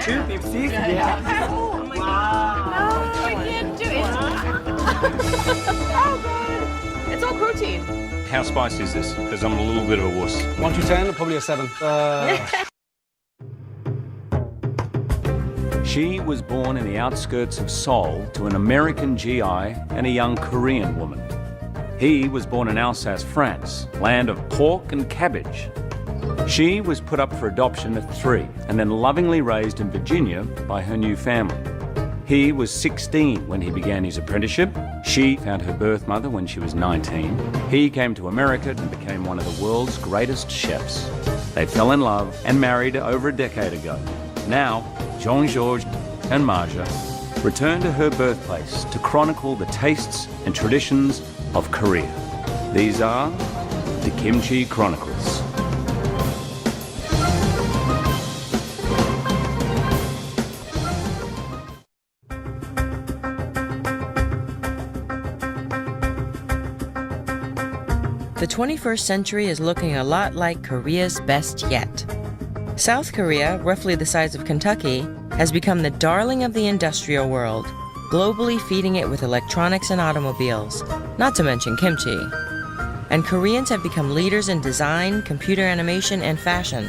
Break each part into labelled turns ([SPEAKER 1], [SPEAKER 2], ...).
[SPEAKER 1] 250? Yeah.
[SPEAKER 2] Oh my God. No, I can't do it. Oh God. It's all protein.
[SPEAKER 3] How spicy is this? Because I'm a little bit of a wuss.
[SPEAKER 1] 1 to 10, probably a 7.
[SPEAKER 3] She was born in the outskirts of Seoul to an American GI and a young Korean woman. He was born in Alsace, France, land of pork and cabbage. She was put up for adoption at 3 and then lovingly raised in Virginia by her new family. He was 16 when he began his apprenticeship. She found her birth mother when she was 19. He came to America and became one of the world's greatest chefs. They fell in love and married over a decade ago. Now, Jean-Georges and Marja return to her birthplace to chronicle the tastes and traditions of Korea. These are the Kimchi Chronicles.
[SPEAKER 4] The 21st century is looking a lot like Korea's best yet. South Korea, roughly the size of Kentucky, has become the darling of the industrial world, globally feeding it with electronics and automobiles, not to mention kimchi. And Koreans have become leaders in design, computer animation, and fashion.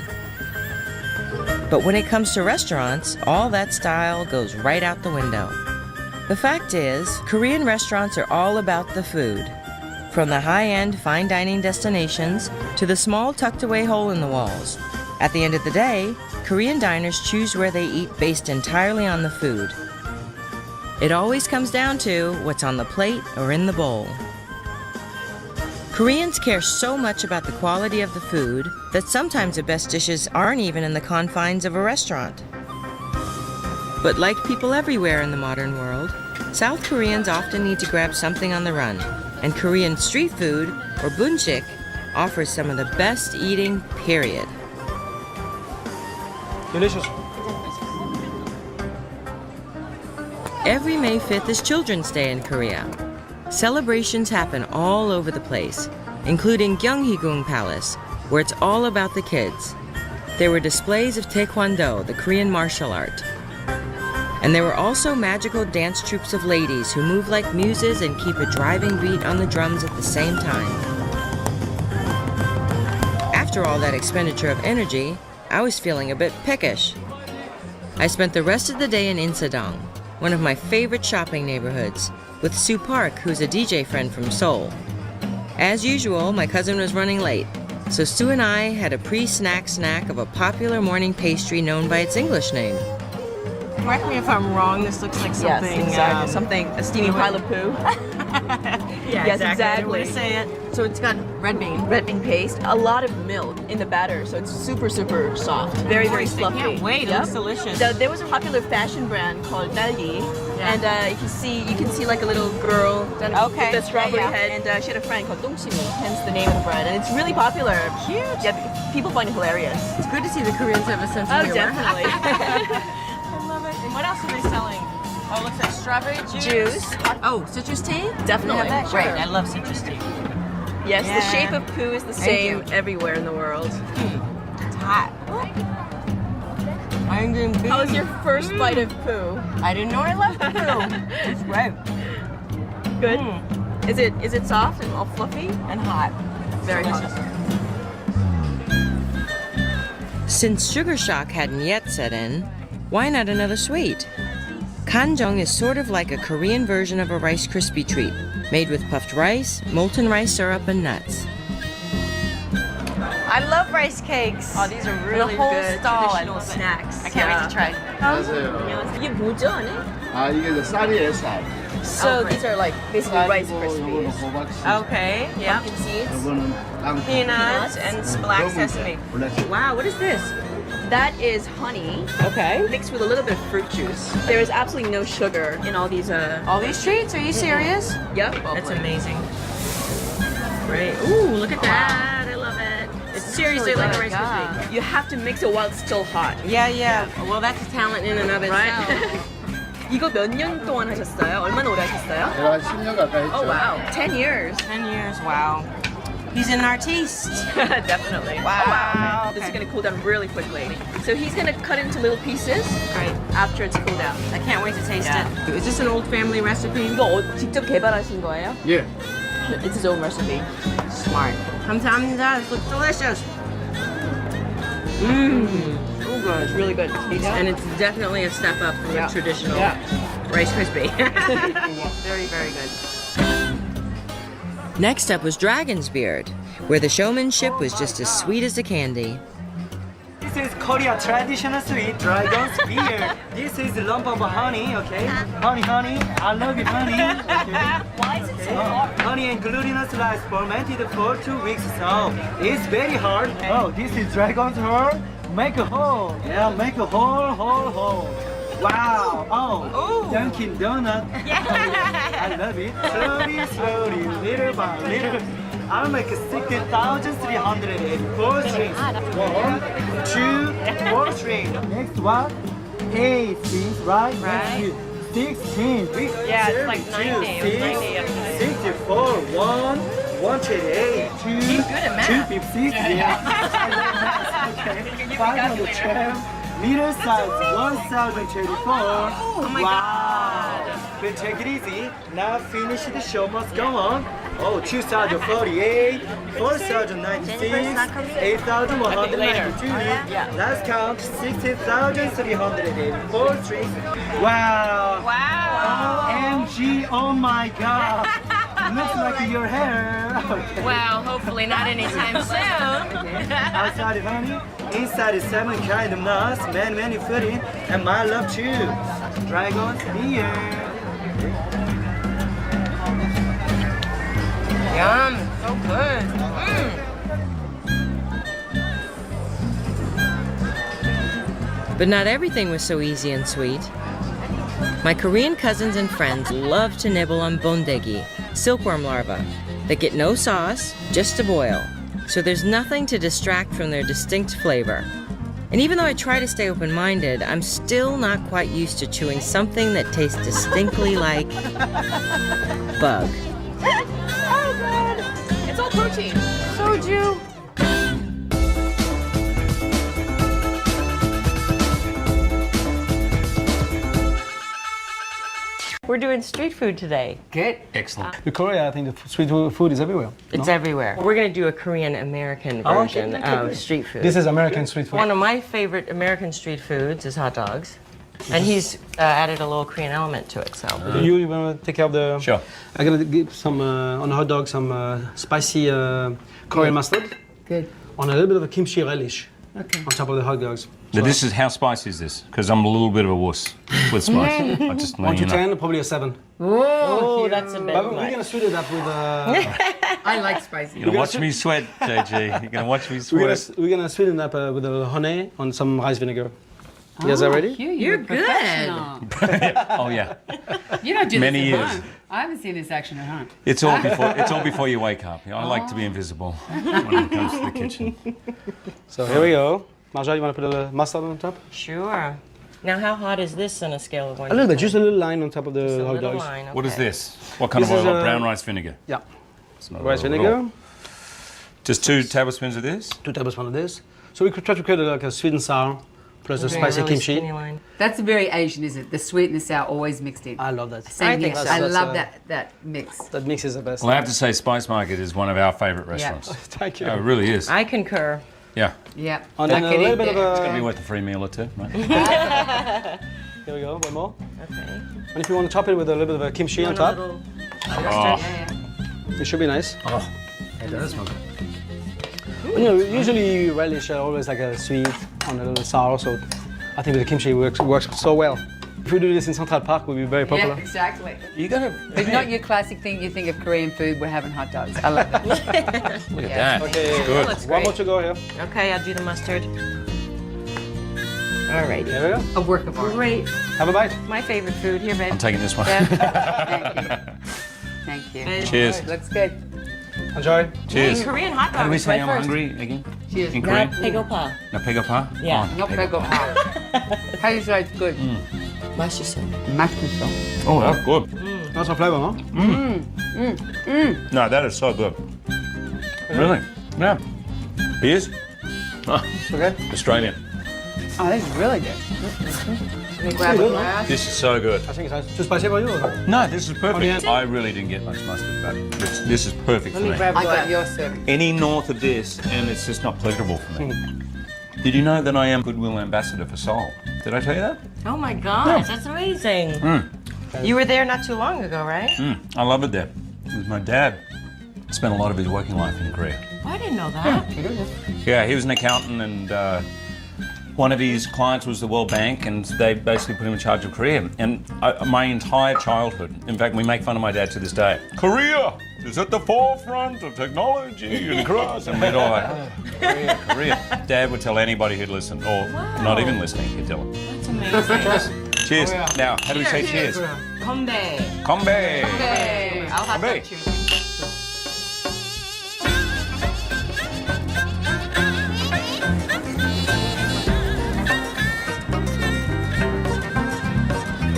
[SPEAKER 4] But when it comes to restaurants, all that style goes right out the window. The fact is, Korean restaurants are all about the food. From the high-end fine dining destinations to the small tucked-away hole in the walls. At the end of the day, Korean diners choose where they eat based entirely on the food. It always comes down to what's on the plate or in the bowl. Koreans care so much about the quality of the food that sometimes the best dishes aren't even in the confines of a restaurant. But like people everywhere in the modern world, South Koreans often need to grab something on the run, and Korean street food, or bunjik, offers some of the best eating, period.
[SPEAKER 1] Delicious.
[SPEAKER 4] Every May 5th is Children's Day in Korea. Celebrations happen all over the place, including Gyeonghigung Palace, where it's all about the kids. There were displays of Taekwondo, the Korean martial art. And there were also magical dance troupes of ladies who move like muses and keep a driving beat on the drums at the same time. After all that expenditure of energy, I was feeling a bit peckish. I spent the rest of the day in Insadong, one of my favorite shopping neighborhoods, with Sue Park, who's a DJ friend from Seoul. As usual, my cousin was running late, so Sue and I had a pre-snack snack of a popular morning pastry known by its English name.
[SPEAKER 2] Correct me if I'm wrong, this looks like something...
[SPEAKER 5] Yes, exactly. Something, a steamy pile of poo.
[SPEAKER 2] Yeah,
[SPEAKER 5] yes,
[SPEAKER 2] exactly.
[SPEAKER 5] exactly.
[SPEAKER 2] To say it. So it's got red bean.
[SPEAKER 5] Red bean paste, a lot of milk in the batter, so it's super, super soft. Very, very
[SPEAKER 2] Moist. I
[SPEAKER 5] fluffy.
[SPEAKER 2] can't wait, it
[SPEAKER 5] Yep.
[SPEAKER 2] looks delicious.
[SPEAKER 5] There was a popular fashion brand called Dalli, and you can see like a little girl
[SPEAKER 2] Okay.
[SPEAKER 5] with a strawberry
[SPEAKER 2] Yeah.
[SPEAKER 5] head, and she had a friend called Dongchimi, hence the name of the bread, and it's really popular.
[SPEAKER 2] Cute.
[SPEAKER 5] Yeah, people find it hilarious.
[SPEAKER 2] It's good to see the Koreans have a sense of
[SPEAKER 5] Oh,
[SPEAKER 2] humor.
[SPEAKER 5] definitely.
[SPEAKER 2] I love it. And what else are they selling? Oh, it looks like strawberry juice.
[SPEAKER 5] Juice.
[SPEAKER 2] Oh, citrus tea?
[SPEAKER 5] Definitely.
[SPEAKER 2] Have that? Great,
[SPEAKER 5] Sure.
[SPEAKER 2] I love citrus tea.
[SPEAKER 5] Yes,
[SPEAKER 2] Yeah.
[SPEAKER 5] the shape of poo is the
[SPEAKER 2] Thank
[SPEAKER 5] same
[SPEAKER 2] you.
[SPEAKER 5] everywhere in the world.
[SPEAKER 2] It's hot. I'm doing good.
[SPEAKER 5] How was your first bite of poo?
[SPEAKER 2] I didn't know I loved poo. It's great.
[SPEAKER 5] Good. Is it soft and all fluffy?
[SPEAKER 2] And hot.
[SPEAKER 5] Very hot.
[SPEAKER 4] Since sugar shock hadn't yet set in, why not another sweet? Kanjong is sort of like a Korean version of a Rice Krispie treat, made with puffed rice, molten rice syrup, and nuts.
[SPEAKER 2] I love rice cakes.
[SPEAKER 5] Oh, these are really
[SPEAKER 2] the whole
[SPEAKER 5] good
[SPEAKER 2] stall, I
[SPEAKER 5] traditional
[SPEAKER 2] love it.
[SPEAKER 5] snacks.
[SPEAKER 2] I can't wait to try.
[SPEAKER 6] 안녕하세요.
[SPEAKER 5] 이게 뭐죠, 언니?
[SPEAKER 6] 이게 이제 쌀이에요, 쌀.
[SPEAKER 5] So these are like basically Rice
[SPEAKER 6] 요거는
[SPEAKER 5] Krispies.
[SPEAKER 6] 호박씨.
[SPEAKER 2] Okay, yeah.
[SPEAKER 5] Pumpkin seeds.
[SPEAKER 6] 요거는 땅콩.
[SPEAKER 2] Peanuts and black sesame.
[SPEAKER 6] 블랙.
[SPEAKER 2] Wow, what is this?
[SPEAKER 5] That is honey
[SPEAKER 2] Okay.
[SPEAKER 5] mixed with a little bit of fruit juice. There is absolutely no sugar in all these.
[SPEAKER 2] All these treats? Are you serious?
[SPEAKER 5] Yep.
[SPEAKER 2] That's amazing. Great. Ooh, look at that. I love it. It's seriously like a Rice Krispie.
[SPEAKER 5] You have to mix it while it's still hot.
[SPEAKER 2] Yeah, yeah. Well, that's a talent in and of itself.
[SPEAKER 5] 이거 몇 년 동안 하셨어요? 얼마나 오래 하셨어요?
[SPEAKER 6] 제가 10년 가까이 했죠.
[SPEAKER 5] Oh wow, 10 years.
[SPEAKER 2] 10 years, wow.
[SPEAKER 4] He's an artiste.
[SPEAKER 5] Definitely.
[SPEAKER 4] Wow.
[SPEAKER 5] This is gonna cool down really quickly. So he's gonna cut into little pieces
[SPEAKER 4] Right.
[SPEAKER 5] after it's cooled down.
[SPEAKER 4] I can't wait to taste it. Is this an old family recipe?
[SPEAKER 5] 이거 직접 개발하신 거예요?
[SPEAKER 6] Yeah.
[SPEAKER 5] It's his own recipe.
[SPEAKER 4] Smart. 감사합니다. This looks delicious. Mmm. Oh, good.
[SPEAKER 5] It's really good.
[SPEAKER 4] And it's definitely a step up from a traditional Rice Krispie. Very, very good. Next up was Dragon's Beard, where the showmanship was just as sweet as the candy.
[SPEAKER 7] This is Korea traditional sweet dragon's beard. This is a lump of honey, okay? Honey, honey, I love you, honey. Okay.
[SPEAKER 5] Why is it so hard?
[SPEAKER 7] Honey and glutinous rice fermented for 2 weeks, so it's very hard. Oh, this is dragon's heart. Make a hole. Yeah, make a hole. Wow. Oh, Dunkin' Donut. I love it. Slowly, little by little. I'll make 16,384 strings. 1, 2, 4 strings. Next one, 8 strings, right?
[SPEAKER 5] Right.
[SPEAKER 7] 16.
[SPEAKER 5] Yeah, it's like 90.
[SPEAKER 7] 64. 128. 2,
[SPEAKER 5] He's good at math.
[SPEAKER 7] 256. Yeah. Okay. 512. Middle size 1,024.
[SPEAKER 5] Oh my
[SPEAKER 7] God. Then take it easy. Now finish the show must go on. Oh, 2,048, 4,096, 8,192. Last count 60,384 strings. Wow. OMG, oh my God. Looks like your hair. Okay.
[SPEAKER 4] Well, hopefully not anytime soon.
[SPEAKER 7] Outside is honey, inside is 7 kind of nuts, many fooding, and my love too. Dragon's beard.
[SPEAKER 4] Yum, so good. But not everything was so easy and sweet. My Korean cousins and friends love to nibble on bondegi, silkworm larvae, that get no sauce, just a boil. So there's nothing to distract from their distinct flavor. And even though I try to stay open-minded, I'm still not quite used to chewing something that tastes distinctly like bug.
[SPEAKER 5] Oh god! It's all protein.
[SPEAKER 4] Soju. We're doing street food today.
[SPEAKER 2] Good.
[SPEAKER 3] Excellent.
[SPEAKER 1] In Korea, I think the street food is everywhere.
[SPEAKER 4] It's
[SPEAKER 1] no?
[SPEAKER 4] everywhere. We're going to do a Korean-American
[SPEAKER 1] Oh,
[SPEAKER 4] version of street food.
[SPEAKER 1] This is American street food.
[SPEAKER 4] One of my favorite American street foods is hot dogs. And he's added a little Korean element to it, so.
[SPEAKER 1] You want to take care of the...
[SPEAKER 3] Sure.
[SPEAKER 1] I'm going to give some, on the hot dog, some spicy Korean mustard.
[SPEAKER 2] Good.
[SPEAKER 1] On a little bit of a kimchi relish.
[SPEAKER 2] Okay.
[SPEAKER 1] On top of the hot dogs.
[SPEAKER 3] Now this is, how spicy is this? Because I'm a little bit of a wuss with spice. I just know
[SPEAKER 1] 1 to
[SPEAKER 3] you know.
[SPEAKER 1] 10, probably a 7.
[SPEAKER 4] Oh, that's a bit
[SPEAKER 1] But we're
[SPEAKER 4] much.
[SPEAKER 1] going to sweeten it up with...
[SPEAKER 2] I like spicy.
[SPEAKER 3] You're gonna watch me sweat, JG. You're gonna watch me sweat.
[SPEAKER 1] we're gonna sweeten it up with a honey on some rice vinegar. You guys are ready?
[SPEAKER 2] You're good.
[SPEAKER 3] Oh yeah.
[SPEAKER 8] You don't do
[SPEAKER 3] Many
[SPEAKER 8] this at
[SPEAKER 3] years.
[SPEAKER 8] home. I haven't seen this action at home.
[SPEAKER 3] It's all before you wake up. I like to be invisible when it comes to the kitchen.
[SPEAKER 1] So here we go. Marja, you want to put a mustard on top?
[SPEAKER 4] Sure. Now, how hot is this on a scale of 1
[SPEAKER 1] A little
[SPEAKER 4] to
[SPEAKER 1] bit, just a little line on top of
[SPEAKER 4] Just
[SPEAKER 1] the
[SPEAKER 4] a
[SPEAKER 1] hot
[SPEAKER 4] little
[SPEAKER 1] dogs.
[SPEAKER 4] line,
[SPEAKER 3] What is
[SPEAKER 4] okay.
[SPEAKER 3] this? What kind
[SPEAKER 1] This
[SPEAKER 3] of
[SPEAKER 1] is,
[SPEAKER 3] oil? Brown rice vinegar.
[SPEAKER 1] Yeah.
[SPEAKER 3] It's not
[SPEAKER 1] Rice
[SPEAKER 3] oil at
[SPEAKER 1] vinegar,
[SPEAKER 3] all. Just 2 tablespoons of this.
[SPEAKER 1] 2 tablespoons of this. So we could try to create like a sweet and sour plus a
[SPEAKER 4] Okay,
[SPEAKER 1] spicy
[SPEAKER 4] really
[SPEAKER 1] kimchi.
[SPEAKER 4] skinny line.
[SPEAKER 8] That's very Asian, is it? The sweet and the sour always mixed in.
[SPEAKER 1] I love that.
[SPEAKER 8] Same
[SPEAKER 4] I think
[SPEAKER 8] here.
[SPEAKER 4] so.
[SPEAKER 8] I
[SPEAKER 1] That's,
[SPEAKER 8] love that mix.
[SPEAKER 1] That mix is the best.
[SPEAKER 3] Well, I have to say, Spice Market is one of our favourite restaurants.
[SPEAKER 1] Thank you.
[SPEAKER 3] Oh, it really is.
[SPEAKER 4] I concur.
[SPEAKER 3] Yeah.
[SPEAKER 8] Yeah.
[SPEAKER 1] And then a
[SPEAKER 8] Like
[SPEAKER 1] little bit of
[SPEAKER 3] It's gonna be
[SPEAKER 1] a...
[SPEAKER 3] worth a free meal or two, right?
[SPEAKER 1] Here we go, one more.
[SPEAKER 4] Okay.
[SPEAKER 1] And if you want to top it with a little bit of a kimchi on
[SPEAKER 4] Want a
[SPEAKER 1] top,
[SPEAKER 4] little
[SPEAKER 3] Oh,
[SPEAKER 1] it should be nice.
[SPEAKER 3] oh, it does smell good.
[SPEAKER 1] And, you know, usually relish always like a sweet on a little sour, so I think with the kimchi works so well. If we do this in Central Park, we'll be very popular.
[SPEAKER 8] Yeah, exactly.
[SPEAKER 3] You gotta
[SPEAKER 8] It's not your classic thing. You think of Korean food, we're having hot dogs. I love that.
[SPEAKER 3] look at
[SPEAKER 8] Yeah.
[SPEAKER 3] that.
[SPEAKER 1] Okay,
[SPEAKER 3] It's good.
[SPEAKER 4] looks
[SPEAKER 1] one
[SPEAKER 4] great.
[SPEAKER 1] more to go here.
[SPEAKER 4] Okay, I'll do the mustard. Alrighty.
[SPEAKER 1] There we go.
[SPEAKER 8] A work of art.
[SPEAKER 4] Great.
[SPEAKER 1] Have a bite.
[SPEAKER 4] My favorite food. Here, babe.
[SPEAKER 3] I'm taking this one.
[SPEAKER 8] Thank you.
[SPEAKER 3] Cheers.
[SPEAKER 8] Looks good.
[SPEAKER 1] Enjoy.
[SPEAKER 3] Cheers.
[SPEAKER 4] Korean hot dogs.
[SPEAKER 3] How do we say
[SPEAKER 4] right
[SPEAKER 3] I'm
[SPEAKER 4] first.
[SPEAKER 3] hungry again?
[SPEAKER 8] Cheers.
[SPEAKER 3] In
[SPEAKER 4] Na
[SPEAKER 3] Korean?
[SPEAKER 4] pegopa.
[SPEAKER 3] Na pegopa?
[SPEAKER 4] Yeah.
[SPEAKER 3] Oh,
[SPEAKER 8] No pego. How do you say it's good?
[SPEAKER 4] 맛있어.
[SPEAKER 8] Mashed
[SPEAKER 3] Oh, that's good.
[SPEAKER 1] Lots of flavor, no?
[SPEAKER 3] No, that is so good. Really? Yeah. Here's
[SPEAKER 1] Okay.
[SPEAKER 3] Australian.
[SPEAKER 8] Oh, this is really good.
[SPEAKER 2] Let me grab a glass.
[SPEAKER 3] This is so good.
[SPEAKER 1] I think it's too spicy for you. Or not?
[SPEAKER 3] No, this is perfect.
[SPEAKER 1] Onion.
[SPEAKER 3] I really didn't get much mustard, but this is perfect
[SPEAKER 2] Let
[SPEAKER 3] for
[SPEAKER 2] me
[SPEAKER 3] me.
[SPEAKER 2] grab a
[SPEAKER 8] I got
[SPEAKER 2] glass.
[SPEAKER 8] your serving.
[SPEAKER 3] Any north of this, and it's just not pleasurable for me. Did you know that I am Goodwill Ambassador for Seoul? Did I tell you that?
[SPEAKER 4] Oh my gosh, that's amazing. You were there not too long ago, right?
[SPEAKER 3] I love it there. With my dad. Spent a lot of his working life in Korea.
[SPEAKER 4] Oh, I didn't know that.
[SPEAKER 3] Yeah, he was an accountant, and one of his clients was the World Bank, and they basically put him in charge of Korea. And my entire childhood, in fact, we make fun of my dad to this day. Korea is at the forefront of technology and cross. And we'd all like, Korea, Korea. Dad would tell anybody who'd listen, or not even listening, he'd tell them.
[SPEAKER 4] That's amazing.
[SPEAKER 3] Cheers. Now, how do we say cheers?
[SPEAKER 4] Kombe.
[SPEAKER 3] Kombe.
[SPEAKER 8] Hey, I'll have
[SPEAKER 3] Kombe.
[SPEAKER 8] to choose.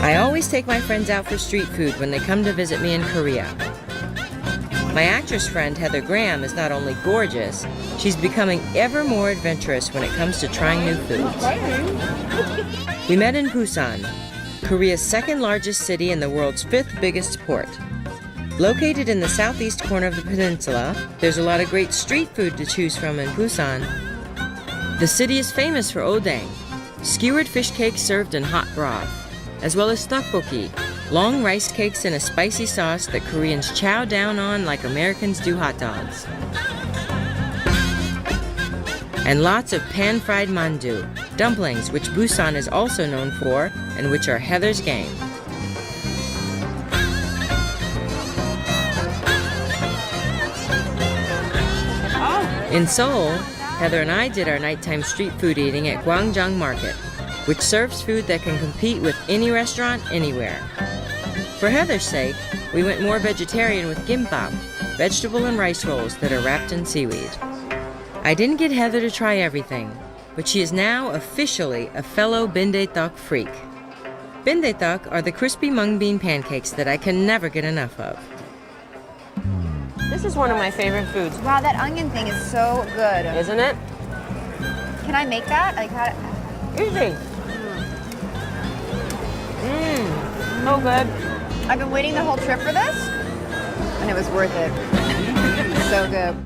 [SPEAKER 4] I always take my friends out for street food when they come to visit me in Korea. My actress friend Heather Graham is not only gorgeous, she's becoming ever more adventurous when it comes to trying new foods. We met in Busan, Korea's second largest city and the world's 5th biggest port. Located in the southeast corner of the peninsula, there's a lot of great street food to choose from in Busan. The city is famous for doenjang, skewered fish cakes served in hot broth, as well as tteokbokki, long rice cakes in a spicy sauce that Koreans chow down on like Americans do hot dogs. And lots of pan-fried mandu, dumplings which Busan is also known for and which are Heather's game. In Seoul, Heather and I did our nighttime street food eating at Gwangjang Market, which serves food that can compete with any restaurant anywhere. For Heather's sake, we went more vegetarian with Kpop, vegetable and rice rolls that are wrapped in seaweed. I didn't get Heather to try everything, but she is now officially a fellow bindae-tteok freak. Bindae-tteok are the crispy mung bean pancakes that I can never get enough of. This is one of my favorite foods,
[SPEAKER 9] Wow, that onion thing is so good.
[SPEAKER 4] isn't it?
[SPEAKER 9] Can I make that? Like, how?
[SPEAKER 4] Easy. So good.
[SPEAKER 9] I've been waiting the whole trip for this, and it was worth it. So good.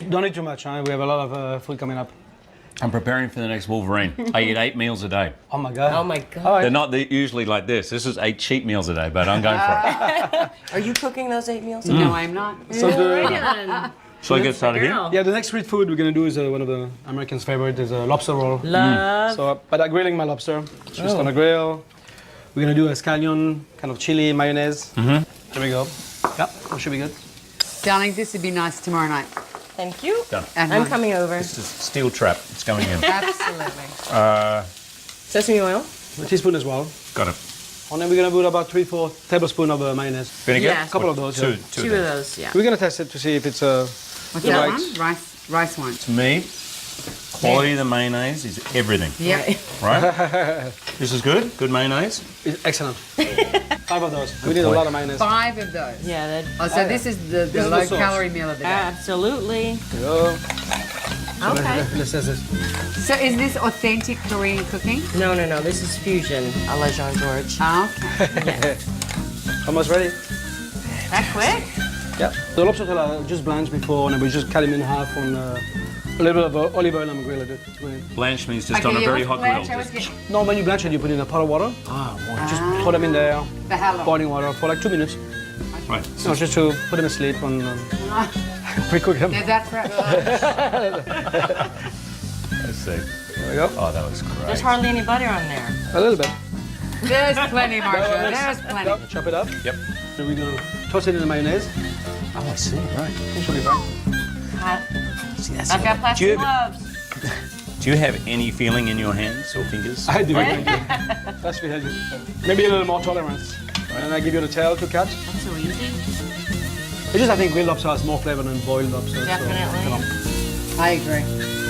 [SPEAKER 1] Don't eat too much, huh? We have a lot of food coming up.
[SPEAKER 3] I'm preparing for the next Wolverine. I eat 8 meals a day.
[SPEAKER 1] Oh my god.
[SPEAKER 4] Oh my god.
[SPEAKER 1] All right.
[SPEAKER 3] They're not usually like this. This is 8 cheat meals a day, but I'm going for it.
[SPEAKER 4] Are you cooking those 8 meals?
[SPEAKER 8] No, I'm not.
[SPEAKER 1] So the,
[SPEAKER 3] Shall I get started here?
[SPEAKER 1] yeah, the next street food we're gonna do is one of the Americans' favorite is a lobster roll.
[SPEAKER 4] Love.
[SPEAKER 1] So, but I'm grilling my lobster. Just on a grill. We're gonna do a scallion, kind of chili, mayonnaise. There we go. Yeah, that should be good.
[SPEAKER 8] Darling, this would be nice tomorrow night.
[SPEAKER 4] Thank you.
[SPEAKER 3] Done.
[SPEAKER 8] At
[SPEAKER 4] I'm
[SPEAKER 8] home.
[SPEAKER 4] coming over.
[SPEAKER 3] This is steel trap. It's going in.
[SPEAKER 8] Absolutely.
[SPEAKER 4] Sesame oil.
[SPEAKER 1] A teaspoon as well.
[SPEAKER 3] Got it.
[SPEAKER 1] And then we're gonna put about 3-4 tablespoons of mayonnaise.
[SPEAKER 3] Vinegar?
[SPEAKER 4] Yeah.
[SPEAKER 1] A couple of those.
[SPEAKER 3] Two,
[SPEAKER 1] Yeah.
[SPEAKER 3] two
[SPEAKER 4] Two
[SPEAKER 3] of
[SPEAKER 4] of
[SPEAKER 3] them.
[SPEAKER 4] those, yeah.
[SPEAKER 1] We're gonna test it to see if it's
[SPEAKER 8] What's
[SPEAKER 1] the
[SPEAKER 8] that
[SPEAKER 1] right.
[SPEAKER 8] one? Rice one.
[SPEAKER 3] To me, quality of the mayonnaise is everything.
[SPEAKER 8] Yep.
[SPEAKER 3] Right? This is good? Good mayonnaise?
[SPEAKER 1] It's excellent. 5 of those. We need a lot of mayonnaise.
[SPEAKER 8] 5 of those.
[SPEAKER 4] Yeah, that,
[SPEAKER 8] Oh, so this is the
[SPEAKER 1] is the
[SPEAKER 8] low
[SPEAKER 1] sauce.
[SPEAKER 8] calorie meal of the day.
[SPEAKER 4] absolutely.
[SPEAKER 1] Go.
[SPEAKER 4] Okay.
[SPEAKER 1] Let's test this.
[SPEAKER 8] So is this authentic Korean cooking?
[SPEAKER 4] No, this is fusion, a la Jean-Georges.
[SPEAKER 8] Oh, okay.
[SPEAKER 1] Almost ready.
[SPEAKER 4] That quick?
[SPEAKER 1] Yeah. The lobster tail just blanched before, and we just cut him in half on a little bit of olive oil and grill it.
[SPEAKER 3] Blanch means just
[SPEAKER 8] Okay,
[SPEAKER 3] on a
[SPEAKER 8] yeah,
[SPEAKER 3] very
[SPEAKER 8] what's
[SPEAKER 3] hot
[SPEAKER 8] blanch?
[SPEAKER 3] grill.
[SPEAKER 8] I was getting
[SPEAKER 1] No, when you blanch it, you put it in a pot of water. Just throw them in there,
[SPEAKER 8] the how long?
[SPEAKER 1] boiling water for like 2 minutes.
[SPEAKER 3] Right.
[SPEAKER 1] No, just to put them asleep and pre-cook them.
[SPEAKER 8] Yeah, that's right.
[SPEAKER 3] Let's see.
[SPEAKER 1] There we go.
[SPEAKER 3] Oh, that was great.
[SPEAKER 4] There's hardly any butter on there.
[SPEAKER 1] A little bit.
[SPEAKER 8] There's plenty, Marsha. There's plenty.
[SPEAKER 1] Chop it up.
[SPEAKER 3] Yep.
[SPEAKER 1] Then we're gonna toss it in the mayonnaise.
[SPEAKER 3] Oh, I see. Right.
[SPEAKER 1] It should be fine.
[SPEAKER 3] See, that's
[SPEAKER 4] I've got
[SPEAKER 3] do
[SPEAKER 4] plastic
[SPEAKER 3] you,
[SPEAKER 4] gloves.
[SPEAKER 3] do you have any feeling in your hands or fingers?
[SPEAKER 1] I do. That's really healthy. Maybe a little more tolerance. And I give you the tail to cut.
[SPEAKER 4] That's so easy.
[SPEAKER 1] It's just I think grilled lobster has more flavor than boiled lobster.
[SPEAKER 4] Definitely.
[SPEAKER 1] So,
[SPEAKER 8] I agree.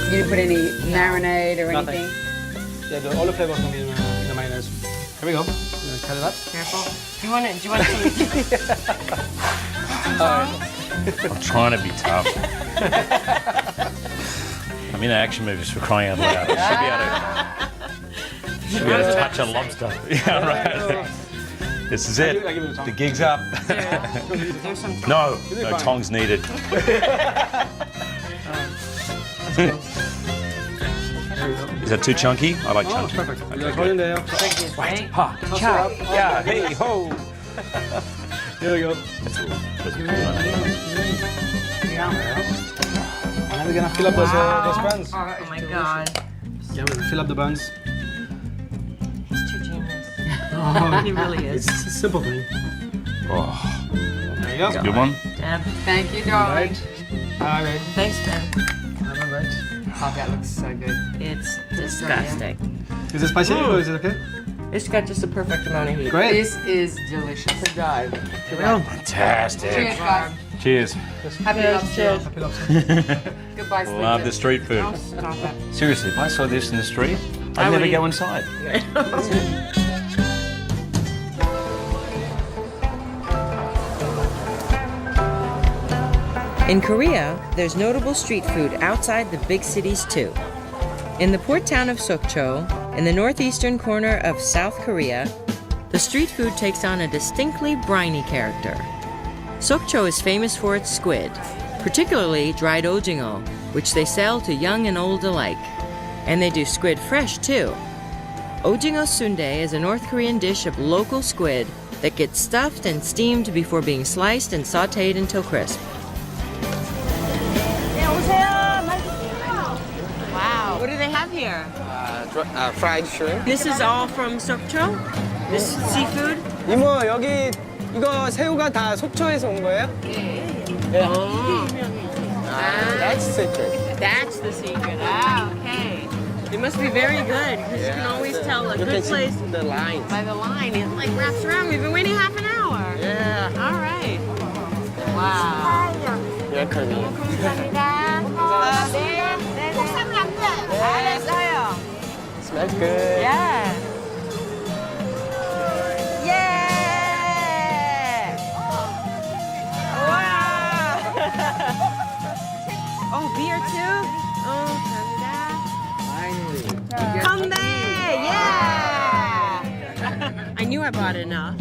[SPEAKER 8] You didn't put any marinade or
[SPEAKER 1] Nothing.
[SPEAKER 8] anything?
[SPEAKER 1] Yeah, all the flavors gonna be in the mayonnaise. Here we go. Cut it up.
[SPEAKER 2] Careful. Do you want some?
[SPEAKER 3] I'm trying to be tough. I'm in action movies for crying out loud. Should be able to touch a lobster. Yeah, right. This is it. The gig's up.
[SPEAKER 2] There's some
[SPEAKER 3] No tongs needed. Is that too chunky? I like chunky.
[SPEAKER 1] Perfect. Just hold in there.
[SPEAKER 2] right?
[SPEAKER 3] Ha, cha, yeah, hey, ho.
[SPEAKER 1] Here we go.
[SPEAKER 3] That's good.
[SPEAKER 1] And then we're gonna fill up those buns.
[SPEAKER 2] Oh my god.
[SPEAKER 1] Yeah, we're gonna fill up the buns.
[SPEAKER 2] He's too genius.
[SPEAKER 1] Oh,
[SPEAKER 2] He really is.
[SPEAKER 1] it's a simple thing.
[SPEAKER 3] Oh,
[SPEAKER 1] There you go.
[SPEAKER 3] good one.
[SPEAKER 2] Deb.
[SPEAKER 8] Thank you, darling.
[SPEAKER 1] All right.
[SPEAKER 2] Thanks, Ben.
[SPEAKER 1] All right.
[SPEAKER 8] Oh, that looks so good.
[SPEAKER 2] It's disgusting.
[SPEAKER 1] Is it spicy or is it okay?
[SPEAKER 2] It's got just the perfect amount of heat.
[SPEAKER 1] Great.
[SPEAKER 8] This is delicious.
[SPEAKER 2] God.
[SPEAKER 3] Fantastic.
[SPEAKER 8] Cheers, guys.
[SPEAKER 3] Cheers.
[SPEAKER 8] Happy lobster.
[SPEAKER 1] Happy lobster.
[SPEAKER 8] Goodbye,
[SPEAKER 3] Love the
[SPEAKER 8] sleepers.
[SPEAKER 3] street food.
[SPEAKER 2] Oh, stop it.
[SPEAKER 3] Seriously, if I saw this in the street,
[SPEAKER 2] I
[SPEAKER 3] I'd
[SPEAKER 2] would
[SPEAKER 3] never
[SPEAKER 2] eat-
[SPEAKER 3] go inside.
[SPEAKER 4] In Korea, there's notable street food outside the big cities too. In the port town of Sokcho, in the northeastern corner of South Korea, the street food takes on a distinctly briny character. Sokcho is famous for its squid, particularly dried doenjang, which they sell to young and old alike. And they do squid fresh too. Doenjang sundae is a North Korean dish of local squid that gets stuffed and steamed before being sliced and sautéed until crisp.
[SPEAKER 2] Wow. What do they have here?
[SPEAKER 10] fried shrimp.
[SPEAKER 2] This is all from Sokcho? This seafood?
[SPEAKER 10] 이모 여기 이거 새우가 다 속초에서 온 거예요?
[SPEAKER 2] Oh.
[SPEAKER 10] That's secret.
[SPEAKER 2] That's the secret. Ah, okay. It must be very good because you can always tell a
[SPEAKER 10] You
[SPEAKER 2] good
[SPEAKER 10] can
[SPEAKER 2] place
[SPEAKER 10] see the lines.
[SPEAKER 2] by the line. It like wraps around. We've been waiting half an hour.
[SPEAKER 10] Yeah.
[SPEAKER 2] All right. Wow.
[SPEAKER 10] You're Korean. Smells good.
[SPEAKER 2] Yeah. Oh, beer too? Oh, come there. Yeah. I knew I bought enough.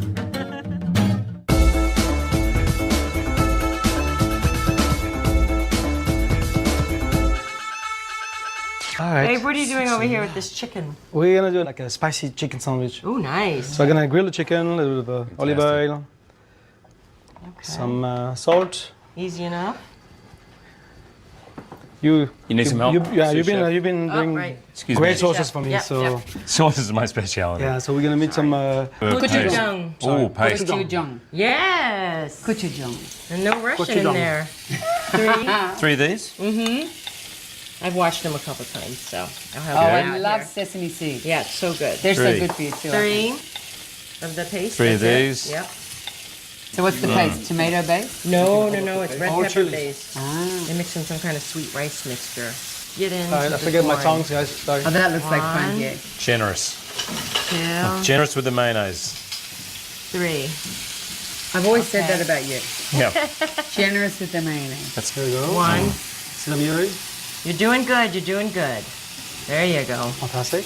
[SPEAKER 1] All right.
[SPEAKER 2] Hey, what are you doing over here with this chicken?
[SPEAKER 1] We're gonna do like a spicy chicken sandwich.
[SPEAKER 2] Oh, nice.
[SPEAKER 1] So I'm gonna grill the chicken, a little bit of olive oil, some salt.
[SPEAKER 2] Easy enough.
[SPEAKER 1] You
[SPEAKER 3] need some help?
[SPEAKER 1] You've
[SPEAKER 3] Chef?
[SPEAKER 1] been
[SPEAKER 2] Oh,
[SPEAKER 1] doing
[SPEAKER 2] right.
[SPEAKER 3] Excuse
[SPEAKER 1] great
[SPEAKER 3] me.
[SPEAKER 1] sauces for me.
[SPEAKER 2] Yep,
[SPEAKER 1] so
[SPEAKER 2] yep.
[SPEAKER 3] Sauce is my speciality.
[SPEAKER 1] yeah, so we're gonna meet some.
[SPEAKER 2] Gochujang.
[SPEAKER 3] Oh, paste.
[SPEAKER 8] Gochujang.
[SPEAKER 2] Yes.
[SPEAKER 8] Gochujang.
[SPEAKER 2] And no Russian in
[SPEAKER 1] Gochujang.
[SPEAKER 2] there.
[SPEAKER 3] 3 of these?
[SPEAKER 2] I've watched them a couple times, so I'll have
[SPEAKER 8] Oh,
[SPEAKER 2] them
[SPEAKER 8] I
[SPEAKER 2] out
[SPEAKER 8] love
[SPEAKER 2] here.
[SPEAKER 8] sesame seeds.
[SPEAKER 2] Yeah, it's so good.
[SPEAKER 8] They're so
[SPEAKER 3] 3.
[SPEAKER 8] good for you too.
[SPEAKER 2] 3 of the paste.
[SPEAKER 3] 3 of
[SPEAKER 2] that's it.
[SPEAKER 3] these.
[SPEAKER 2] Yep.
[SPEAKER 8] So what's the paste? Tomato based?
[SPEAKER 2] No, it's red
[SPEAKER 1] All
[SPEAKER 2] pepper
[SPEAKER 1] chilies.
[SPEAKER 2] based.
[SPEAKER 8] Ah.
[SPEAKER 2] They mix in some kind of sweet rice mixture. Get in.
[SPEAKER 1] I forget my tongues, guys. Sorry.
[SPEAKER 8] Oh, that looks like fun,
[SPEAKER 2] One.
[SPEAKER 8] yeah.
[SPEAKER 3] Generous.
[SPEAKER 2] 2,
[SPEAKER 3] Generous with the mayonnaise.
[SPEAKER 2] 3.
[SPEAKER 8] I've always said that about you.
[SPEAKER 3] Yeah.
[SPEAKER 8] Generous with the mayonnaise.
[SPEAKER 1] Here we go.
[SPEAKER 2] 1.
[SPEAKER 1] Celery.
[SPEAKER 2] You're doing good. You're doing good. There you go.
[SPEAKER 1] Fantastic.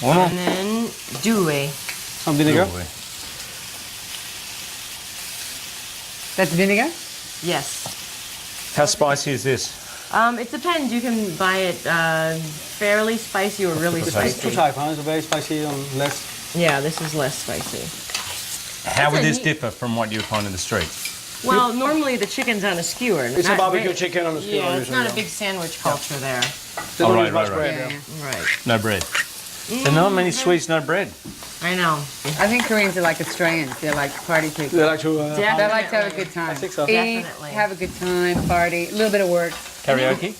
[SPEAKER 2] And then 2.
[SPEAKER 1] Some vinegar.
[SPEAKER 8] That's vinegar?
[SPEAKER 2] Yes.
[SPEAKER 3] How spicy is this?
[SPEAKER 2] It depends. You can buy it fairly spicy or really
[SPEAKER 1] Two
[SPEAKER 2] spicy.
[SPEAKER 1] types, huh? It's very spicy and less.
[SPEAKER 2] Yeah, this is less spicy.
[SPEAKER 3] How would
[SPEAKER 2] a
[SPEAKER 3] this
[SPEAKER 2] neat-
[SPEAKER 3] differ from what you would find in the street?
[SPEAKER 2] Well, normally the chicken's on a skewer.
[SPEAKER 1] It's a
[SPEAKER 2] not
[SPEAKER 1] barbecue
[SPEAKER 2] very-
[SPEAKER 1] chicken on a skewer.
[SPEAKER 2] Yeah, it's not a
[SPEAKER 1] usually,
[SPEAKER 2] big sandwich culture there.
[SPEAKER 1] There's
[SPEAKER 3] Oh,
[SPEAKER 1] always
[SPEAKER 3] right,
[SPEAKER 1] much
[SPEAKER 3] right,
[SPEAKER 1] bread,
[SPEAKER 8] Yeah,
[SPEAKER 1] yeah.
[SPEAKER 8] yeah.
[SPEAKER 2] Right.
[SPEAKER 3] No bread. There are not many sweets, no bread.
[SPEAKER 2] I know.
[SPEAKER 8] I think Koreans are like Australians. They're like party people.
[SPEAKER 1] They like to.
[SPEAKER 8] They like to have a good time.
[SPEAKER 1] I think so.
[SPEAKER 8] Eat,
[SPEAKER 2] Definitely.
[SPEAKER 8] have a good time, party, a little bit of work.
[SPEAKER 3] Karaoke?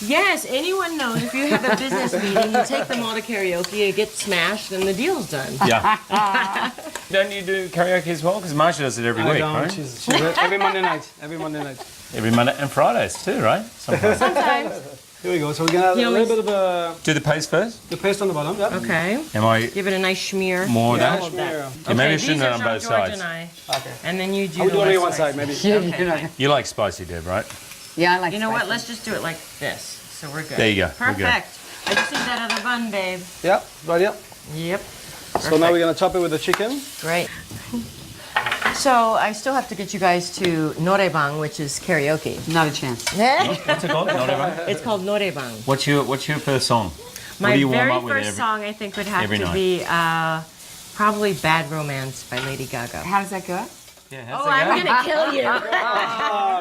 [SPEAKER 2] Yes, anyone knows if you have a business meeting, you take them all to karaoke, you get smashed, and the deal's done.
[SPEAKER 3] Yeah. Don't you do karaoke as well? Because Marsha does it every
[SPEAKER 1] I
[SPEAKER 3] week,
[SPEAKER 1] don't.
[SPEAKER 3] right?
[SPEAKER 1] She's every Monday night. Every Monday night.
[SPEAKER 3] Every Monday and Fridays too, right? Sometimes.
[SPEAKER 2] Sometimes.
[SPEAKER 1] Here we go. So we're gonna add a little bit of
[SPEAKER 3] Do the paste first.
[SPEAKER 1] the paste on the bottom. Yeah.
[SPEAKER 4] Okay.
[SPEAKER 3] Am I
[SPEAKER 4] Give it a nice smear.
[SPEAKER 3] more of
[SPEAKER 1] Yeah,
[SPEAKER 3] that?
[SPEAKER 1] smear.
[SPEAKER 3] Yeah, maybe I
[SPEAKER 4] these
[SPEAKER 3] shouldn't
[SPEAKER 4] are
[SPEAKER 3] have on
[SPEAKER 4] from
[SPEAKER 3] both
[SPEAKER 4] George
[SPEAKER 3] sides.
[SPEAKER 4] and I.
[SPEAKER 1] Okay.
[SPEAKER 4] And then you do
[SPEAKER 1] I would
[SPEAKER 4] the
[SPEAKER 1] do only
[SPEAKER 4] less
[SPEAKER 1] one side,
[SPEAKER 4] spicy.
[SPEAKER 1] maybe.
[SPEAKER 8] You know.
[SPEAKER 3] You like spicy, Deb, right?
[SPEAKER 8] Yeah, I like
[SPEAKER 4] You know what?
[SPEAKER 8] spicy.
[SPEAKER 4] Let's just do it like this. So we're good.
[SPEAKER 3] There you go. We're good.
[SPEAKER 4] Perfect. I just need that other bun, babe.
[SPEAKER 1] Yeah. Right here.
[SPEAKER 4] Yep.
[SPEAKER 1] So now we're gonna chop it with the chicken.
[SPEAKER 4] Great. So I still have to get you guys to noraebang, which is karaoke.
[SPEAKER 8] Not a chance.
[SPEAKER 3] What's it called? Not ever.
[SPEAKER 4] It's called noraebang.
[SPEAKER 3] What's your first song? What
[SPEAKER 4] My
[SPEAKER 3] do you warm
[SPEAKER 4] very
[SPEAKER 3] up with
[SPEAKER 4] first song, I think, would have
[SPEAKER 3] every
[SPEAKER 4] to
[SPEAKER 3] night?
[SPEAKER 4] be probably "Bad Romance" by Lady Gaga.
[SPEAKER 8] How does that go?
[SPEAKER 4] Oh, I'm gonna kill you!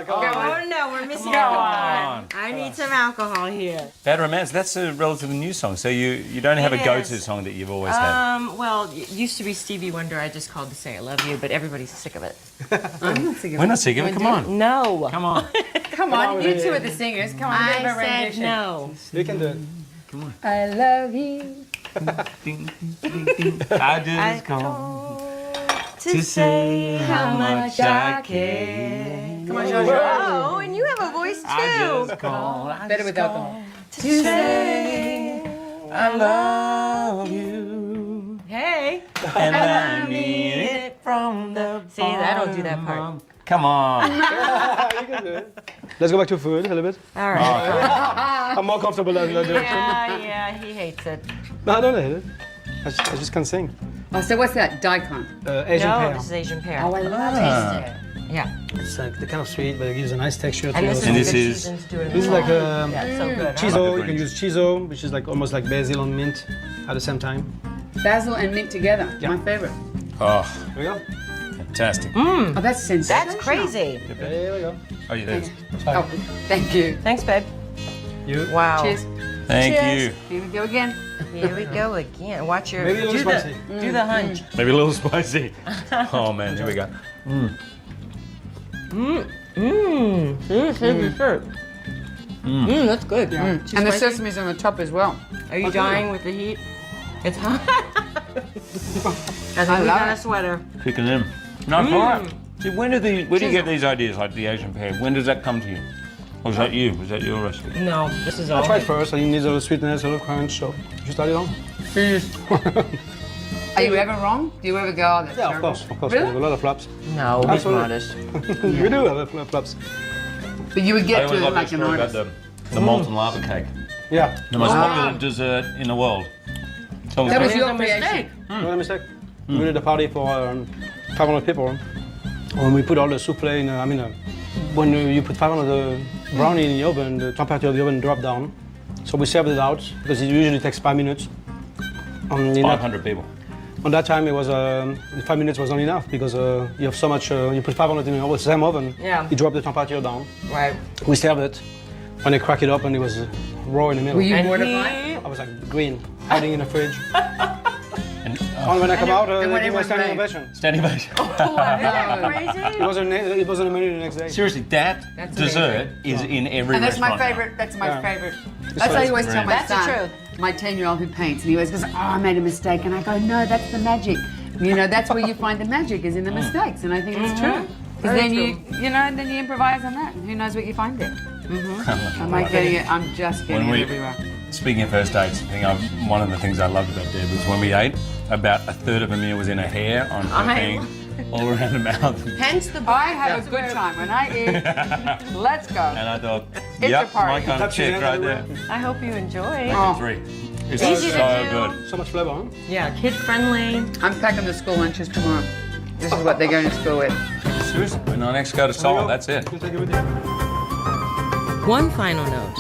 [SPEAKER 4] Oh no, we're missing alcohol. I need some alcohol here.
[SPEAKER 3] Bad Romance. That's a relatively new song. So you don't have a go-to song that you've always had.
[SPEAKER 4] Well, it used to be Stevie Wonder. I just called to say I love you, but everybody's sick of it.
[SPEAKER 8] I'm not sick of
[SPEAKER 3] We're
[SPEAKER 8] it.
[SPEAKER 3] not sick of it. Come on.
[SPEAKER 4] No.
[SPEAKER 3] Come on.
[SPEAKER 8] Come on, you two are the singers. Come on,
[SPEAKER 4] I
[SPEAKER 8] give them a
[SPEAKER 4] said
[SPEAKER 8] rendition.
[SPEAKER 4] no.
[SPEAKER 1] You can do it.
[SPEAKER 8] I love you.
[SPEAKER 3] I just called
[SPEAKER 4] To say how much I care.
[SPEAKER 8] Come on, Jojo.
[SPEAKER 5] Oh, and you have a voice too.
[SPEAKER 8] Better with alcohol.
[SPEAKER 4] To say
[SPEAKER 3] I love you.
[SPEAKER 4] hey.
[SPEAKER 3] And I need it from the
[SPEAKER 4] See, I don't do that part.
[SPEAKER 3] Come on.
[SPEAKER 1] You can do it. Let's go back to food a little bit.
[SPEAKER 4] All right.
[SPEAKER 1] I'm more comfortable in that direction.
[SPEAKER 4] Yeah, he hates it.
[SPEAKER 1] No, I don't hate it. I just can't sing.
[SPEAKER 8] Oh, so what's that? Daikon.
[SPEAKER 1] Asian
[SPEAKER 4] No,
[SPEAKER 1] pear.
[SPEAKER 4] this is Asian pear.
[SPEAKER 8] Oh, I love it.
[SPEAKER 4] Yeah.
[SPEAKER 1] It's like the kind of sweet, but it gives a nice texture to
[SPEAKER 4] And
[SPEAKER 1] it.
[SPEAKER 4] this is
[SPEAKER 3] And
[SPEAKER 4] a
[SPEAKER 3] this
[SPEAKER 4] good
[SPEAKER 3] is-
[SPEAKER 4] season to do it.
[SPEAKER 1] This is like
[SPEAKER 4] Yeah, it's so good. huh?
[SPEAKER 1] chizo.
[SPEAKER 3] like
[SPEAKER 1] You can use chizo, which is like almost like basil and mint at the same time.
[SPEAKER 8] Basil and mint together.
[SPEAKER 1] Yeah.
[SPEAKER 8] My favorite.
[SPEAKER 3] Oh,
[SPEAKER 1] Here we go.
[SPEAKER 3] fantastic.
[SPEAKER 8] Oh, that's sensational.
[SPEAKER 4] That's crazy.
[SPEAKER 1] There we go.
[SPEAKER 3] Oh, you did.
[SPEAKER 8] Oh, thank you.
[SPEAKER 4] Thanks, babe.
[SPEAKER 1] You.
[SPEAKER 4] Wow.
[SPEAKER 8] Cheers.
[SPEAKER 3] Thank
[SPEAKER 4] Cheers.
[SPEAKER 3] you.
[SPEAKER 8] Here we go again.
[SPEAKER 4] Here we go again. Watch your
[SPEAKER 1] Maybe a little spicy.
[SPEAKER 4] do the hunch.
[SPEAKER 3] Maybe a little spicy. Oh man, here we go.
[SPEAKER 4] That's good.
[SPEAKER 8] And the sesame's on the top as well.
[SPEAKER 4] Are you dying with the heat? It's hot. I think
[SPEAKER 8] I
[SPEAKER 4] we
[SPEAKER 8] love
[SPEAKER 4] got a
[SPEAKER 8] it.
[SPEAKER 4] sweater.
[SPEAKER 3] Picking them. No, it's all right. See, where do you get these ideas, like the Asian pear? When does that come to you? Or was that you? Was that your recipe?
[SPEAKER 4] No, this is
[SPEAKER 1] I
[SPEAKER 4] all.
[SPEAKER 1] tried first, and it needs a little sweetness, a little crunch, so you start it on.
[SPEAKER 8] Are you ever wrong? Do you ever go, oh, that's
[SPEAKER 1] Yeah, of
[SPEAKER 8] terrible?
[SPEAKER 1] course, of course.
[SPEAKER 8] Really?
[SPEAKER 1] We have a lot of flops.
[SPEAKER 4] No, he's
[SPEAKER 1] Absolutely.
[SPEAKER 4] modest.
[SPEAKER 1] We do have flops.
[SPEAKER 8] But you would
[SPEAKER 3] I
[SPEAKER 8] get
[SPEAKER 3] always
[SPEAKER 8] to it
[SPEAKER 3] love
[SPEAKER 8] like
[SPEAKER 3] the
[SPEAKER 8] an
[SPEAKER 3] story about
[SPEAKER 8] artist.
[SPEAKER 3] the molten lava cake.
[SPEAKER 1] Yeah.
[SPEAKER 3] The most popular dessert in the world. So
[SPEAKER 8] That was
[SPEAKER 4] It's
[SPEAKER 8] your
[SPEAKER 4] a
[SPEAKER 8] creation.
[SPEAKER 4] mistake.
[SPEAKER 1] Not a mistake. We did a party for 500 people. When we put all the souffle in, when you put 500 brownie in the oven, the temperature of the oven dropped down. So we served it out because it usually takes 5 minutes. In that-
[SPEAKER 3] 500 people.
[SPEAKER 1] on that time, it was 5 minutes was not enough because you have so much. You put 500 in the same oven.
[SPEAKER 4] Yeah.
[SPEAKER 1] You drop the temperature down.
[SPEAKER 4] Right.
[SPEAKER 1] We served it. When they crack it up, and it was raw in the middle.
[SPEAKER 8] Were you
[SPEAKER 4] And
[SPEAKER 8] mortified?
[SPEAKER 1] I was like green, hiding in the fridge.
[SPEAKER 3] And,
[SPEAKER 1] And when I come out,
[SPEAKER 8] and
[SPEAKER 1] they
[SPEAKER 8] when
[SPEAKER 1] give me a
[SPEAKER 8] everyone
[SPEAKER 1] standing
[SPEAKER 8] made-
[SPEAKER 1] ovation.
[SPEAKER 3] standing ovation.
[SPEAKER 4] Crazy?
[SPEAKER 1] It was on the menu the next day.
[SPEAKER 3] Seriously, that
[SPEAKER 8] That's
[SPEAKER 3] dessert is in every
[SPEAKER 8] And that's my
[SPEAKER 3] restaurant now.
[SPEAKER 8] favorite. That's my
[SPEAKER 1] Yeah.
[SPEAKER 8] favorite.
[SPEAKER 1] It's
[SPEAKER 8] That's
[SPEAKER 1] so
[SPEAKER 8] what I always tell my
[SPEAKER 4] That's the
[SPEAKER 8] son.
[SPEAKER 4] truth.
[SPEAKER 8] My 10-year-old who paints, and he always goes, "Oh, I made a mistake," and I go, "No, that's the magic. You know, that's where you find the magic is in the mistakes." And I think it's true. Because then then you improvise on that, and who knows what you find there. I'm like getting it. I'm just getting
[SPEAKER 3] When
[SPEAKER 8] it
[SPEAKER 3] we-
[SPEAKER 8] everywhere.
[SPEAKER 3] Speaking of first dates, one of the things I loved about Deb was when we ate, about a third of a meal was in her hair, on her thing, all around the mouth.
[SPEAKER 4] Hence the
[SPEAKER 8] I have a good time when I eat. Let's go.
[SPEAKER 3] And I thought,
[SPEAKER 8] It's
[SPEAKER 3] yep,
[SPEAKER 8] a party.
[SPEAKER 3] my kind of
[SPEAKER 1] Touch your
[SPEAKER 3] chick
[SPEAKER 1] hands
[SPEAKER 3] right
[SPEAKER 1] everywhere.
[SPEAKER 3] there.
[SPEAKER 4] I hope you enjoy.
[SPEAKER 8] Oh,
[SPEAKER 3] 3. It's
[SPEAKER 4] Easy to
[SPEAKER 3] so
[SPEAKER 4] do.
[SPEAKER 3] good.
[SPEAKER 1] So much flavor, huh?
[SPEAKER 4] Yeah, kid friendly.
[SPEAKER 8] I'm packing the school lunches tomorrow. This is what they're going to school with.
[SPEAKER 3] Seriously, when I next go to Seoul, that's it.
[SPEAKER 1] You take it with you.
[SPEAKER 4] One final note.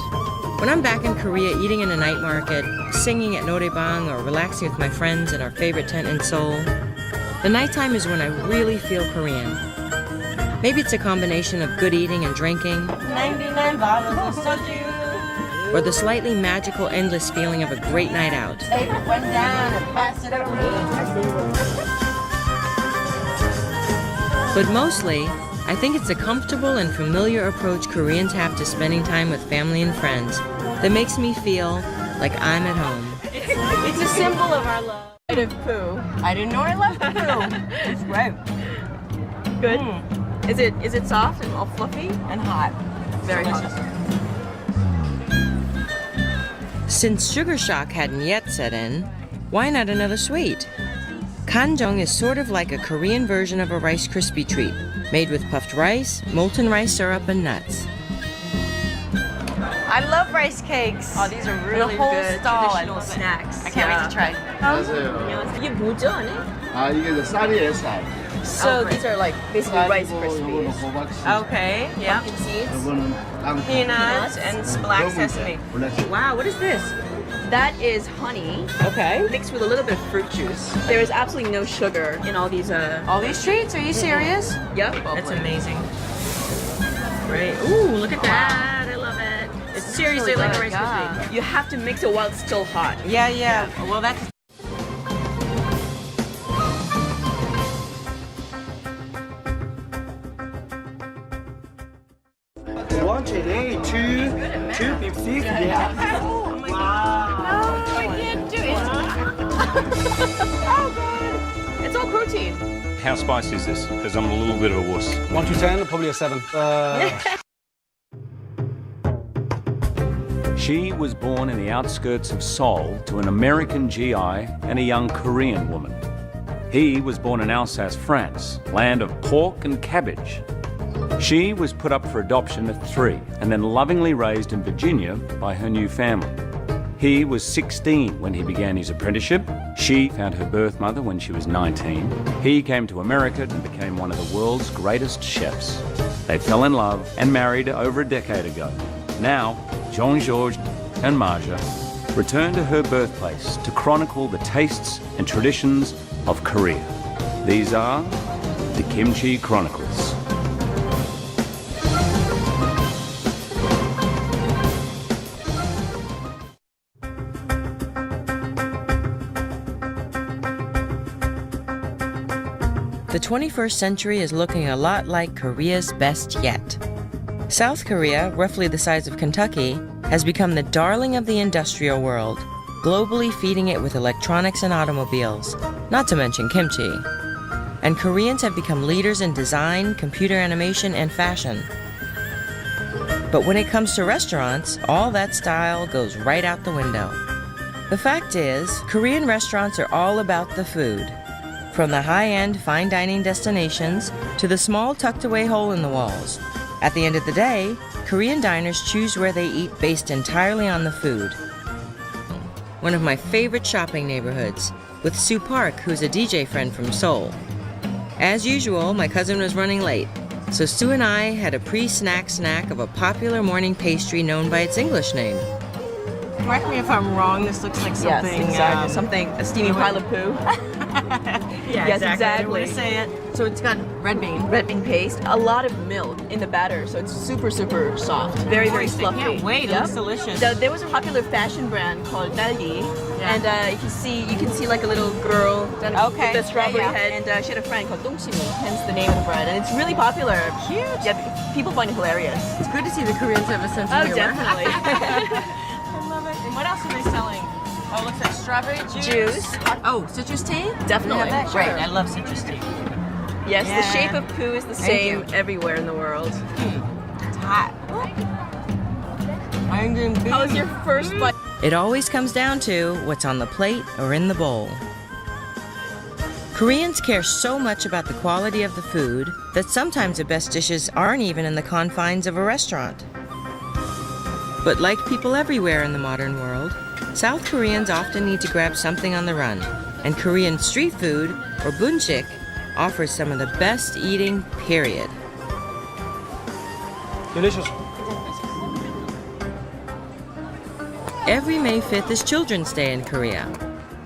[SPEAKER 4] When I'm back in Korea eating in a night market, singing at noraebang, or relaxing with my friends in our favorite tent in Seoul, the nighttime is when I really feel Korean. Maybe it's a combination of good eating and drinking,
[SPEAKER 2] 99 bottles of soju.
[SPEAKER 4] or the slightly magical, endless feeling of a great night out.
[SPEAKER 2] Take one down and pass it around.
[SPEAKER 4] But mostly, I think it's a comfortable and familiar approach Koreans have to spending time with family and friends that makes me feel like I'm at home.
[SPEAKER 2] It's a symbol of our love.
[SPEAKER 5] Of poo.
[SPEAKER 2] I didn't know I loved poo. It's great.
[SPEAKER 5] Good. Is it soft and all fluffy?
[SPEAKER 2] And hot.
[SPEAKER 5] Very hot.
[SPEAKER 4] Since sugar shock hadn't yet set in, why not another sweet? Doenjang is sort of like a Korean version of a Rice Krispie treat, made with puffed rice, molten rice syrup, and nuts.
[SPEAKER 5] I love rice cakes.
[SPEAKER 2] Oh, these are really
[SPEAKER 5] whole
[SPEAKER 2] good
[SPEAKER 5] stall, I
[SPEAKER 2] traditional
[SPEAKER 5] love it.
[SPEAKER 2] snacks.
[SPEAKER 5] I can't wait to try.
[SPEAKER 6] 안녕하세요.
[SPEAKER 2] 이게 뭐죠, 언니?
[SPEAKER 6] 이게 이제 쌀이에요, 쌀.
[SPEAKER 5] So these are like basically Rice
[SPEAKER 6] 이거는
[SPEAKER 5] Krispies.
[SPEAKER 6] 호박씨.
[SPEAKER 2] Okay, yeah.
[SPEAKER 5] Pumpkin seeds.
[SPEAKER 6] 이거는 땅콩.
[SPEAKER 2] Peanuts and black sesame. Wow, what is this?
[SPEAKER 5] That is honey
[SPEAKER 2] Okay.
[SPEAKER 5] mixed with a little bit of fruit juice. There is absolutely no sugar in all these.
[SPEAKER 2] All these treats? Are you serious?
[SPEAKER 5] Yep.
[SPEAKER 2] That's amazing. Great. Ooh, look at that. I love it. It's seriously like a Rice Krispie.
[SPEAKER 5] You have to mix it while it's still hot.
[SPEAKER 2] Yeah, yeah. Well, that's
[SPEAKER 7] One today, two beef sticks. Yeah. Wow.
[SPEAKER 5] I can't do it. Oh god. It's all protein.
[SPEAKER 3] How spicy is this? Because I'm a little bit of a wuss.
[SPEAKER 1] 1 to 10, probably a 7.
[SPEAKER 3] She was born in the outskirts of Seoul to an American GI and a young Korean woman. He was born in Alsace, France, land of pork and cabbage. She was put up for adoption at 3 and then lovingly raised in Virginia by her new family. He was 16 when he began his apprenticeship. She found her birth mother when she was 19. He came to America and became one of the world's greatest chefs. They fell in love and married over a decade ago. Now, Jean-Georges and Marja return to her birthplace to chronicle the tastes and traditions of Korea. These are the Kimchi Chronicles.
[SPEAKER 4] The 21st century is looking a lot like Korea's best yet. South Korea, roughly the size of Kentucky, has become the darling of the industrial world, globally feeding it with electronics and automobiles, not to mention kimchi. And Koreans have become leaders in design, computer animation, and fashion. But when it comes to restaurants, all that style goes right out the window. The fact is, Korean restaurants are all about the food. From the high-end fine dining destinations to the small tucked-away hole in the walls. At the end of the day, Korean diners choose where they eat based entirely on the food. One of my favorite shopping neighborhoods, with Sue Park, who's a DJ friend from Seoul. As usual, my cousin was running late, so Sue and I had a pre-snack snack of a popular morning pastry known by its English name.
[SPEAKER 2] correct me if I'm wrong. This looks like something.
[SPEAKER 5] Yes, exactly. Something, a steamy pile of poo.
[SPEAKER 2] Yeah,
[SPEAKER 5] yes,
[SPEAKER 2] exactly.
[SPEAKER 5] exactly.
[SPEAKER 2] To say it. So it's got red bean.
[SPEAKER 5] Red bean paste, a lot of milk in the batter, so it's super, super soft. Very, very
[SPEAKER 2] Moist. I
[SPEAKER 5] fluffy.
[SPEAKER 2] can't wait. It
[SPEAKER 5] Yep.
[SPEAKER 2] looks delicious.
[SPEAKER 5] There was a popular fashion brand called Dalli, and you can see like a little girl
[SPEAKER 2] Okay.
[SPEAKER 5] with a strawberry
[SPEAKER 2] Yeah,
[SPEAKER 5] head, and she had a friend called Dongchimi, hence the name of the bread, and it's really popular.
[SPEAKER 2] Cute.
[SPEAKER 5] Yeah, people find it hilarious.
[SPEAKER 2] It's good to see the Koreans have a sense of
[SPEAKER 5] Oh,
[SPEAKER 2] humor.
[SPEAKER 5] definitely.
[SPEAKER 2] I love it. And what else are they selling? Oh, it looks like strawberry juice.
[SPEAKER 5] Juice.
[SPEAKER 2] Oh, citrus tea?
[SPEAKER 5] Definitely.
[SPEAKER 2] Yeah,
[SPEAKER 5] Sure.
[SPEAKER 2] great. I love citrus tea.
[SPEAKER 5] Yes,
[SPEAKER 2] Yeah.
[SPEAKER 5] the shape of poo is the
[SPEAKER 2] Thank
[SPEAKER 5] same
[SPEAKER 2] you.
[SPEAKER 5] everywhere in the world.
[SPEAKER 2] It's hot. I'm doing good.
[SPEAKER 5] How was your first bite?
[SPEAKER 4] It always comes down to what's on the plate or in the bowl. Koreans care so much about the quality of the food that sometimes the best dishes aren't even in the confines of a restaurant. But like people everywhere in the modern world, South Koreans often need to grab something on the run, and Korean street food, or bunchik, offers some of the best eating, period.
[SPEAKER 1] Delicious.
[SPEAKER 4] Every May 5th is Children's Day in Korea.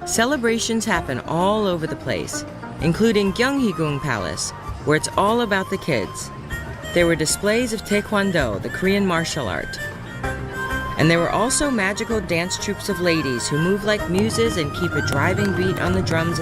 [SPEAKER 4] Celebrations happen all over the place, including Gyeonghigung Palace, where it's all about the kids. There were displays of Taekwondo, the Korean martial art. And there were also magical dance troupes of ladies who move like muses and keep a driving beat on the drums.